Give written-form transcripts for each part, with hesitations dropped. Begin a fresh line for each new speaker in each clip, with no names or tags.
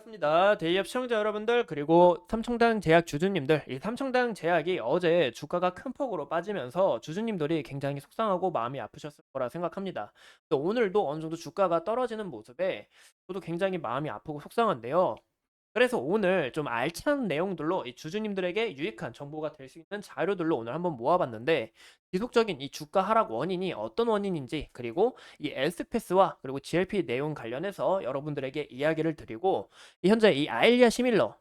반갑습니다. 데이앱 시청자 여러분들 그리고 삼청당 제약 주주님들, 이 삼청당 제약이 어제 주가가 큰 폭으로 빠지면서 주주님들이 굉장히 속상하고 마음이 아프셨을 거라 생각합니다. 또 오늘도 어느 정도 주가가 떨어지는 모습에 저도 굉장히 마음이 아프고 속상한데요. 그래서 오늘 좀 알찬 내용들로 이 주주님들에게 유익한 정보가 될 수 있는 자료들로 오늘 한번 모아봤는데, 지속적인 이 주가 하락 원인이 어떤 원인인지, 그리고 이 엘스페스와 그리고 GLP 내용 관련해서 여러분들에게 이야기를 드리고, 이 현재 이 아일리아 시밀러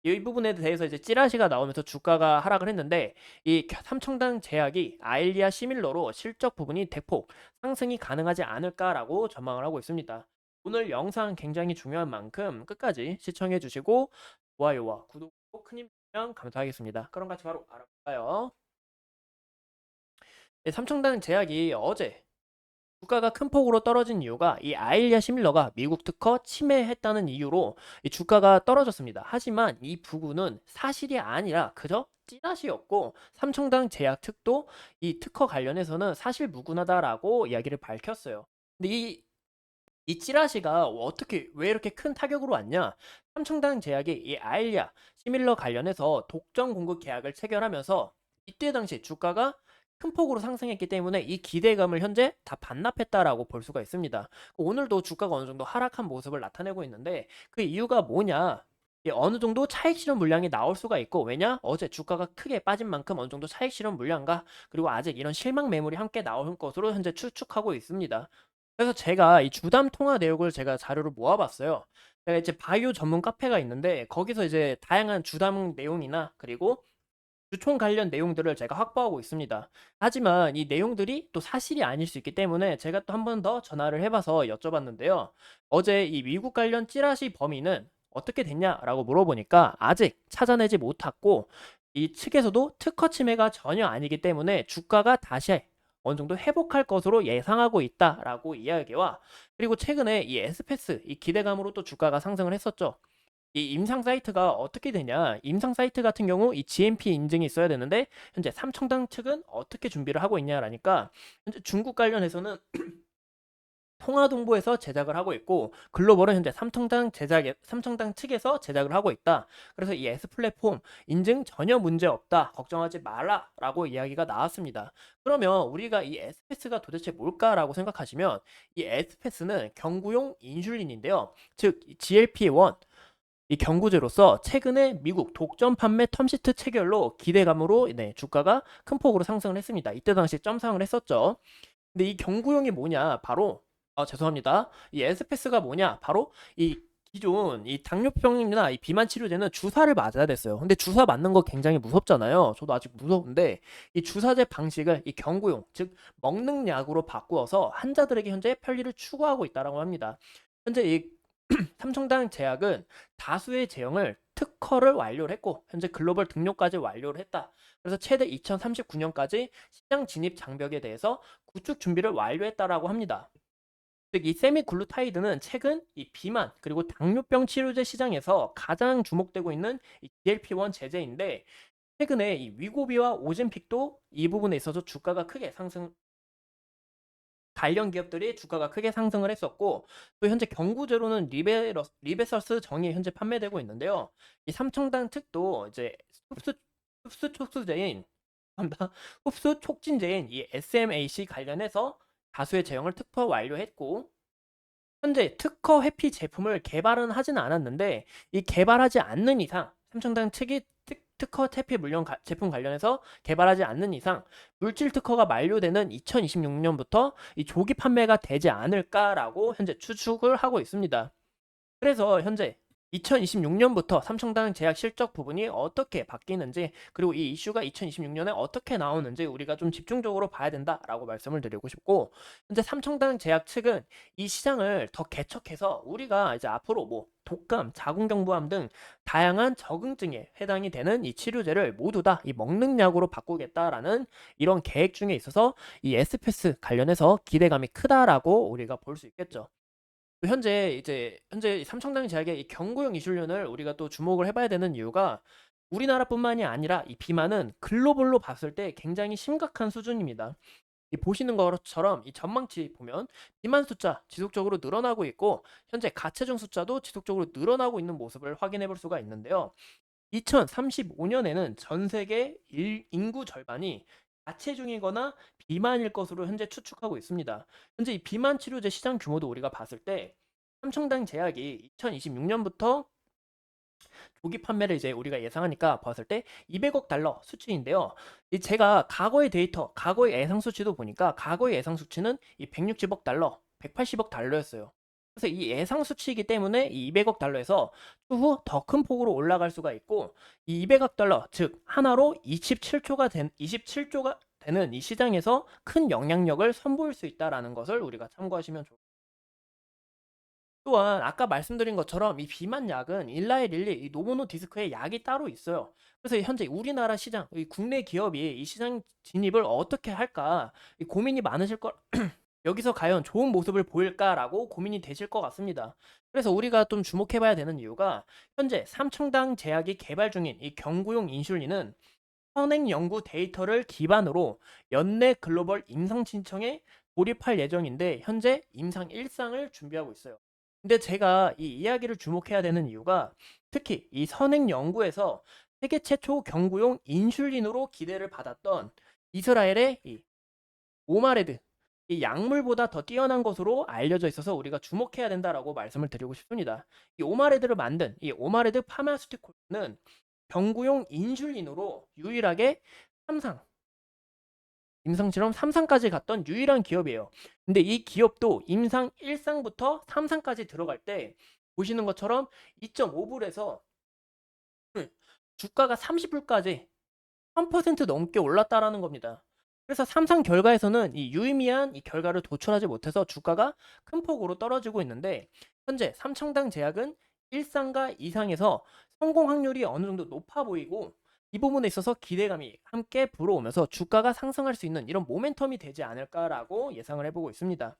이 부분에 대해서 이제 찌라시가 나오면서 주가가 하락을 했는데, 이 삼청당 제약이 아일리아 시밀러로 실적 부분이 대폭 상승이 가능하지 않을까라고 전망을 하고 있습니다. 오늘 영상 굉장히 중요한 만큼 끝까지 시청해 주시고 좋아요와 구독 꼭 큰 힘 주시면 감사하겠습니다. 그럼 같이 바로 알아볼까요? 네, 삼청당 제약이 어제 주가가 큰 폭으로 떨어진 이유가 이 아일리아 시밀러가 미국 특허 침해했다는 이유로 이 주가가 떨어졌습니다. 하지만 이 부분은 사실이 아니라 그저 찌라시였고, 삼청당 제약 측도 이 특허 관련해서는 사실 무근하다라고 이야기를 밝혔어요. 근데 이 찌라시가 어떻게 왜 이렇게 큰 타격으로 왔냐? 삼청당 제약이 이 아일리아 시밀러 관련해서 독점 공급 계약을 체결하면서 이때 당시 주가가 큰 폭으로 상승했기 때문에 이 기대감을 현재 다 반납했다라고 볼 수가 있습니다. 오늘도 주가가 어느 정도 하락한 모습을 나타내고 있는데, 그 이유가 뭐냐? 어느 정도 차익 실현 물량이 나올 수가 있고, 왜냐? 어제 주가가 크게 빠진 만큼 어느 정도 차익 실현 물량과 그리고 아직 이런 실망 매물이 함께 나올 것으로 현재 추측하고 있습니다. 그래서 제가 이 주담 통화 내역을 제가 자료를 모아봤어요. 제가 이제 바이오 전문 카페가 있는데 거기서 이제 다양한 주담 내용이나 그리고 주총 관련 내용들을 제가 확보하고 있습니다. 하지만 이 내용들이 또 사실이 아닐 수 있기 때문에 제가 또 한 번 더 전화를 해봐서 여쭤봤는데요. 어제 이 미국 관련 찌라시 범위는 어떻게 됐냐라고 물어보니까 아직 찾아내지 못했고, 이 측에서도 특허 침해가 전혀 아니기 때문에 주가가 다시 어느 정도 회복할 것으로 예상하고 있다라고 이야기와, 그리고 최근에 이 에스페스 이 기대감으로 또 주가가 상승을 했었죠. 이 임상 사이트가 어떻게 되냐? 임상 사이트 같은 경우 이 GMP 인증이 있어야 되는데 현재 삼청당 측은 어떻게 준비를 하고 있냐라니까, 현재 중국 관련해서는 통화동부에서 제작을 하고 있고, 글로벌은 현재 삼청당 측에서 제작을 하고 있다. 그래서 이 S 플랫폼 인증 전혀 문제 없다. 걱정하지 말라라고 이야기가 나왔습니다. 그러면 우리가 이 에스페스가 도대체 뭘까라고 생각하시면, 이 에스페스는 경구용 인슐린인데요. 즉 GLP-1 이 경구제로서 최근에 미국 독점 판매 텀시트 체결로 기대감으로 주가가 큰 폭으로 상승을 했습니다. 이때 당시 점상을 했었죠. 근데 이 경구용이 뭐냐? 바로 죄송합니다. 이 에스페스가 뭐냐? 바로 이 기존 이 당뇨병이나 이 비만 치료제는 주사를 맞아야 됐어요. 근데 주사 맞는 거 굉장히 무섭잖아요. 저도 아직 무서운데 이 주사제 방식을 이 경구용, 즉 먹는 약으로 바꾸어서 환자들에게 현재 편리를 추구하고 있다라고 합니다. 현재 이 삼성당 제약은 다수의 제형을 특허를 완료를 했고 현재 글로벌 등록까지 완료를 했다. 그래서 최대 2039년까지 시장 진입 장벽에 대해서 구축 준비를 완료했다라고 합니다. 즉 이 세미글루타이드는 최근 이 비만 그리고 당뇨병 치료제 시장에서 가장 주목되고 있는 이 GLP-1 제제인데, 최근에 이 위고비와 오젬픽도 이 부분에 있어서 주가가 크게 상승 관련 기업들이 주가가 크게 상승을 했었고, 또 현재 경구제로는 리베서스 정이 현재 판매되고 있는데요. 이 삼청당 측도 이제 흡수 흡수 촉수제인 합니다. 흡수 촉진제인 이 SMAC 관련해서 다수의 제형을 특허 완료했고, 현재 특허 회피 제품을 개발은 하지는 않았는데 이 개발하지 않는 이상 삼청당 측이 특허 회피 물량 제품 관련해서 개발하지 않는 이상 물질 특허가 만료되는 2026년부터 이 조기 판매가 되지 않을까라고 현재 추측을 하고 있습니다. 그래서 현재 2026년부터 삼성당 제약 실적 부분이 어떻게 바뀌는지, 그리고 이 이슈가 2026년에 어떻게 나오는지 우리가 좀 집중적으로 봐야 된다라고 말씀을 드리고 싶고, 현재 삼성당 제약 측은 이 시장을 더 개척해서 우리가 이제 앞으로 뭐 독감, 자궁경부암 등 다양한 적응증에 해당이 되는 이 치료제를 모두 다 이 먹는 약으로 바꾸겠다라는 이런 계획 중에 있어서 이 에스페스 관련해서 기대감이 크다라고 우리가 볼 수 있겠죠. 또 현재 삼청당 제약의 이 경구용 이슐린을 우리가 또 주목을 해봐야 되는 이유가, 우리나라뿐만이 아니라 이 비만은 글로벌로 봤을 때 굉장히 심각한 수준입니다. 이 보시는 것처럼 이 전망치 보면 비만 숫자 지속적으로 늘어나고 있고 현재 가체중 숫자도 지속적으로 늘어나고 있는 모습을 확인해 볼 수가 있는데요. 2035년에는 전 세계 인구 절반이 가체중이거나 비만일 것으로 현재 추측하고 있습니다. 현재 이 비만 치료제 시장 규모도 우리가 봤을 때 삼청당 제약이 2026년부터 조기 판매를 이제 우리가 예상하니까 봤을 때 200억 달러 수치인데요. 이 제가 과거의 데이터, 과거의 예상 수치도 보니까 과거의 예상 수치는 이 160억 달러, 180억 달러였어요. 그래서 이 예상 수치이기 때문에 이 200억 달러에서 추후 더 큰 폭으로 올라갈 수가 있고 이 200억 달러, 즉 하나로 27조가 되는 이 시장에서 큰 영향력을 선보일 수 있다라는 것을 우리가 참고하시면 좋겠습니다. 또한 아까 말씀드린 것처럼 이 비만 약은 일라이릴리 이 노보노 디스크의 약이 따로 있어요. 그래서 현재 우리나라 시장, 이 국내 기업이 이 시장 진입을 어떻게 할까 이 고민이 많으실 거 여기서 과연 좋은 모습을 보일까라고 고민이 되실 것 같습니다. 그래서 우리가 좀 주목해봐야 되는 이유가 현재 삼청당 제약이 개발 중인 이 경구용 인슐린은 선행 연구 데이터를 기반으로 연내 글로벌 임상 신청에 돌입할 예정인데 현재 임상 1상을 준비하고 있어요. 근데 제가 이 이야기를 주목해야 되는 이유가 특히 이 선행 연구에서 세계 최초 경구용 인슐린으로 기대를 받았던 이스라엘의 이 오마레드 이 약물보다 더 뛰어난 것으로 알려져 있어서 우리가 주목해야 된다라고 말씀을 드리고 싶습니다. 이 오마레드를 만든 이 오마레드 파마스티콜은 경구용 인슐린으로 유일하게 3상, 임상실험 3상까지 갔던 유일한 기업이에요. 근데 이 기업도 임상 1상부터 3상까지 들어갈 때 보시는 것처럼 2.5불에서 주가가 30불까지 3% 넘게 올랐다라는 겁니다. 그래서 3상 결과에서는 이 유의미한 이 결과를 도출하지 못해서 주가가 큰 폭으로 떨어지고 있는데 현재 삼청당 제약은 1상과 2상에서 성공 확률이 어느 정도 높아 보이고 이 부분에 있어서 기대감이 함께 불어오면서 주가가 상승할 수 있는 이런 모멘텀이 되지 않을까라고 예상을 해보고 있습니다.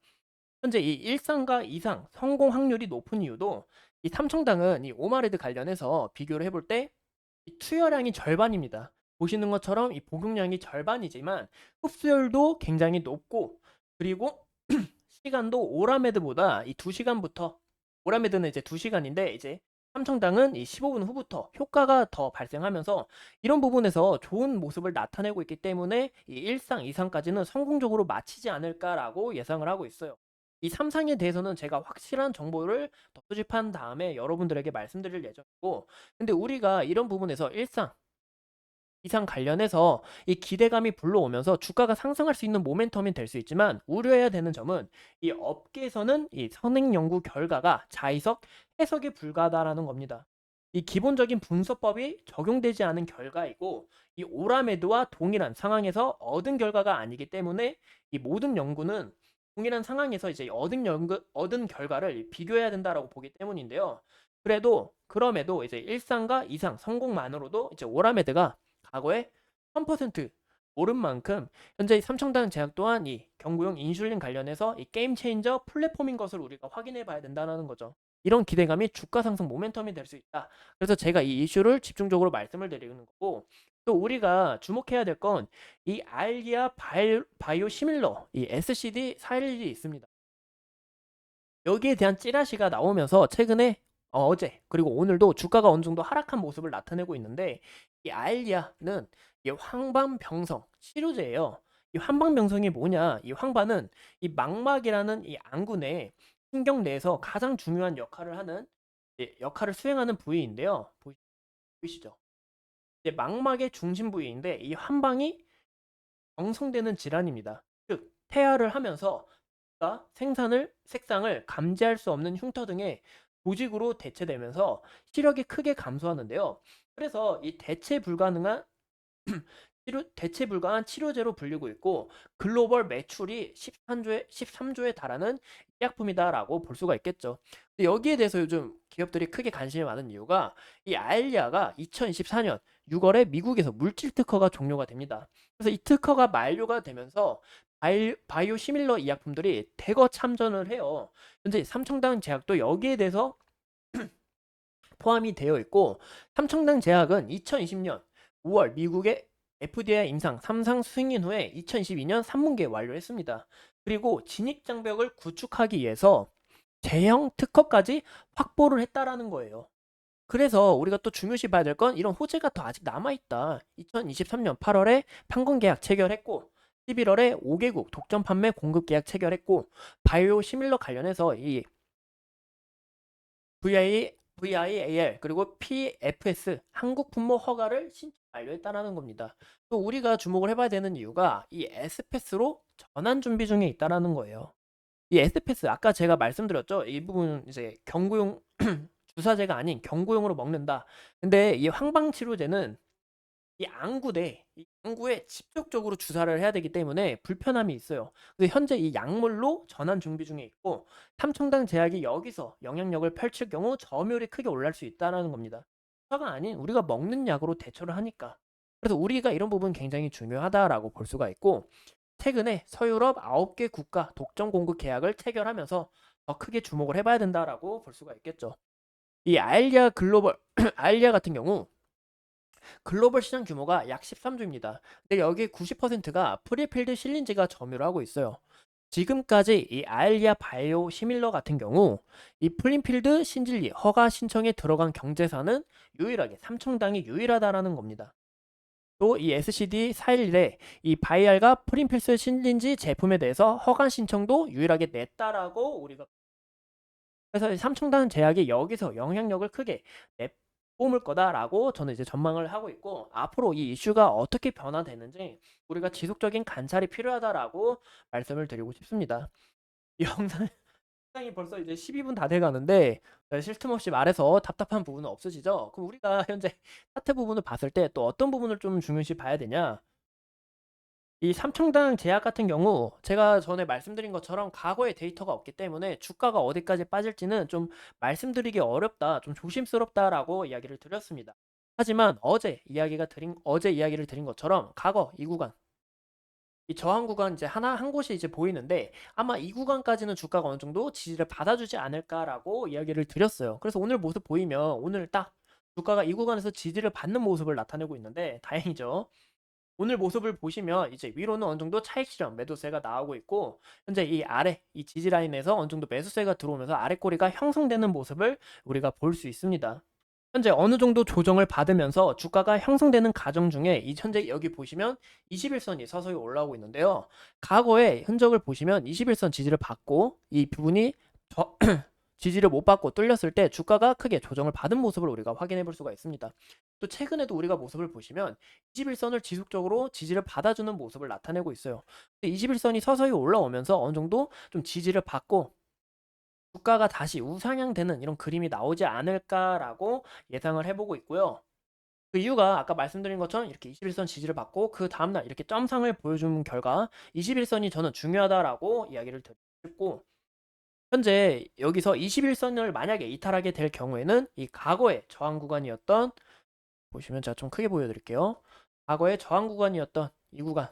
현재 이 1상과 2상 성공 확률이 높은 이유도 이 삼청당은 이 오마레드 관련해서 비교를 해볼 때 이 투여량이 절반입니다. 보시는 것처럼 이 복용량이 절반이지만 흡수율도 굉장히 높고 그리고 시간도 오라메드보다 이 2시간부터 오라메드는 이제 2시간인데 이제 삼청당은 이 15분 후부터 효과가 더 발생하면서 이런 부분에서 좋은 모습을 나타내고 있기 때문에 이 1상, 2상까지는 성공적으로 마치지 않을까라고 예상을 하고 있어요. 이 3상에 대해서는 제가 확실한 정보를 더 수집한 다음에 여러분들에게 말씀드릴 예정이고 근데 우리가 이런 부분에서 1상, 이상 관련해서 이 기대감이 불러오면서 주가가 상승할 수 있는 모멘텀이 될 수 있지만 우려해야 되는 점은 이 업계에서는 이 선행 연구 결과가 자의석 해석이 불가하다라는 겁니다. 이 기본적인 분석법이 적용되지 않은 결과이고 이 오라메드와 동일한 상황에서 얻은 결과가 아니기 때문에 이 모든 연구는 동일한 상황에서 이제 얻은 결과를 비교해야 된다라고 보기 때문인데요. 그럼에도 이제 1상과 2상 성공만으로도 이제 오라메드가 과거에 1000% 오른 만큼 현재 삼청당 제약 또한 이 경구용 인슐린 관련해서 이 게임 체인저 플랫폼인 것을 우리가 확인해 봐야 된다는 거죠. 이런 기대감이 주가 상승 모멘텀이 될 수 있다. 그래서 제가 이 이슈를 집중적으로 말씀을 드리는 거고 또 우리가 주목해야 될 건 이 알기아 바이오 시밀러 이 SCD 411이 있습니다. 여기에 대한 찌라시가 나오면서 최근에 어제 그리고 오늘도 주가가 어느 정도 하락한 모습을 나타내고 있는데 이 알리아는 이 황반병성 치료제예요. 이 황반병성이 뭐냐? 이 황반은 이 망막이라는 이 안구 내 신경 내에서 가장 중요한 역할을 하는 역할을 수행하는 부위인데요. 보이시죠? 이제 망막의 중심 부위인데 이 환방이 형성되는 질환입니다. 즉 태아를 하면서 색상을 감지할 수 없는 흉터 등의 조직으로 대체되면서 시력이 크게 감소하는데요. 그래서 이 대체 불가한 치료제로 불리고 있고 글로벌 매출이 13조에 달하는医薬품이다라고 볼 수가 있겠죠. 근데 여기에 대해서 요즘 기업들이 크게 관심이 많은 이유가 이 아일리아가 2024년 6월에 미국에서 물질 특허가 종료가 됩니다. 그래서 이 특허가 만료가 되면서 바이오 시밀러医薬품들이 대거 참전을 해요. 현재 삼청당 제약도 여기에 대해서 포함이 되어 있고 삼청당 제약은 2020년 5월 미국의 FDI 임상 3상 승인 후에 2022년 3분기에 완료했습니다. 그리고 진입장벽을 구축하기 위해서 대형 특허까지 확보를 했다라는 거예요. 그래서 우리가 또 중요시 봐야 될 건 이런 호재가 더 아직 남아있다. 2023년 8월에 판권 계약 체결했고 11월에 5개국 독점 판매 공급 계약 체결했고 바이오 시밀러 관련해서 이 VIAL 그리고 PFS 한국 품목 허가를 신청 완료했다라는 겁니다. 또 우리가 주목을 해봐야 되는 이유가 이 S패스로 전환 준비 중에 있다라는 거예요. 이 S패스 아까 제가 말씀드렸죠. 이 부분 이제 경구용 주사제가 아닌 경구용으로 먹는다. 근데 이 항방치료제는 이 안구에 직접적으로 주사를 해야 되기 때문에 불편함이 있어요. 근데 현재 이 약물로 전환 준비 중에 있고 삼청당 제약이 여기서 영향력을 펼칠 경우 점유율이 크게 올라갈 수 있다는 겁니다. 주사가 아닌 우리가 먹는 약으로 대처를 하니까. 그래서 우리가 이런 부분 굉장히 중요하다라고 볼 수가 있고 최근에 서유럽 9개 국가 독점 공급 계약을 체결하면서 더 크게 주목을 해봐야 된다라고 볼 수가 있겠죠. 이 아일리아 글로벌 아일리아 같은 경우 글로벌 시장 규모가 약 13조입니다. 근데 여기 90%가 프리필드 실린지가 점유를 하고 있어요. 지금까지 이 아일리아 바이오 시밀러 같은 경우 이 프린필드 신진리 허가 신청에 들어간 경제사는 유일하게 삼청당이 유일하다라는 겁니다. 또 이 SCD-411에 이 바이알과 프린필드 신진지 제품에 대해서 허가 신청도 유일하게 냈다라고 우리가 그래서 삼청당 제약이 여기서 영향력을 크게 내뿜을 거다라고 저는 이제 전망을 하고 있고 앞으로 이 이슈가 어떻게 변화되는지 우리가 지속적인 관찰이 필요하다라고 말씀을 드리고 싶습니다. 이 영상이 벌써 이제 12분 다 돼가는데 쉴 틈 없이 말해서 답답한 부분은 없으시죠? 그럼 우리가 현재 차트 부분을 봤을 때 또 어떤 부분을 좀 중요시 봐야 되냐? 이 삼청당 제약 같은 경우 제가 전에 말씀드린 것처럼 과거의 데이터가 없기 때문에 주가가 어디까지 빠질지는 좀 말씀드리기 어렵다, 좀 조심스럽다라고 이야기를 드렸습니다. 하지만 어제 이야기를 드린 것처럼 과거 이 구간, 이 저항 구간 이제 한 곳이 이제 보이는데 아마 이 구간까지는 주가가 어느 정도 지지를 받아주지 않을까라고 이야기를 드렸어요. 그래서 오늘 모습 보이면 오늘 딱 주가가 이 구간에서 지지를 받는 모습을 나타내고 있는데 다행이죠. 오늘 모습을 보시면 이제 위로는 어느 정도 차익 실현 매도세가 나오고 있고 현재 이 아래 이 지지 라인에서 어느 정도 매수세가 들어오면서 아래 꼬리가 형성되는 모습을 우리가 볼 수 있습니다. 현재 어느 정도 조정을 받으면서 주가가 형성되는 과정 중에 이 현재 여기 보시면 21선이 서서히 올라오고 있는데요. 과거의 흔적을 보시면 21선 지지를 받고 이 부분이 지지를 못 받고 뚫렸을 때 주가가 크게 조정을 받은 모습을 우리가 확인해 볼 수가 있습니다. 또 최근에도 우리가 모습을 보시면 21선을 지속적으로 지지를 받아주는 모습을 나타내고 있어요. 21선이 서서히 올라오면서 어느 정도 좀 지지를 받고 주가가 다시 우상향 되는 이런 그림이 나오지 않을까라고 예상을 해보고 있고요. 그 이유가 아까 말씀드린 것처럼 이렇게 21선 지지를 받고 그 다음날 이렇게 점상을 보여준 결과 21선이 저는 중요하다라고 이야기를 드렸고 현재 여기서 21선을 만약에 이탈하게 될 경우에는 이 과거의 저항 구간이었던 보시면 제가 좀 크게 보여드릴게요. 과거의 저항 구간이었던 이 구간이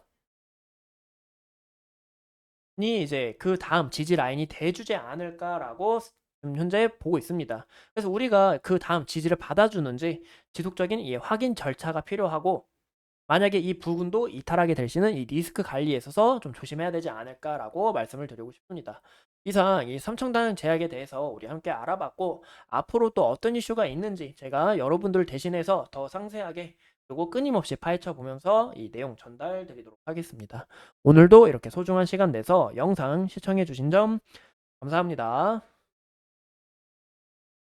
이제 그 다음 지지 라인이 돼주지 않을까라고 지금 현재 보고 있습니다. 그래서 우리가 그 다음 지지를 받아주는지 지속적인 이 확인 절차가 필요하고 만약에 이 부분도 이탈하게 될 시는 이 리스크 관리에 있어서 좀 조심해야 되지 않을까라고 말씀을 드리고 싶습니다. 이상 이 삼청당 제약에 대해서 우리 함께 알아봤고 앞으로 또 어떤 이슈가 있는지 제가 여러분들 대신해서 더 상세하게 그리고 끊임없이 파헤쳐 보면서 이 내용 전달 드리도록 하겠습니다. 오늘도 이렇게 소중한 시간 내서 영상 시청해 주신 점 감사합니다.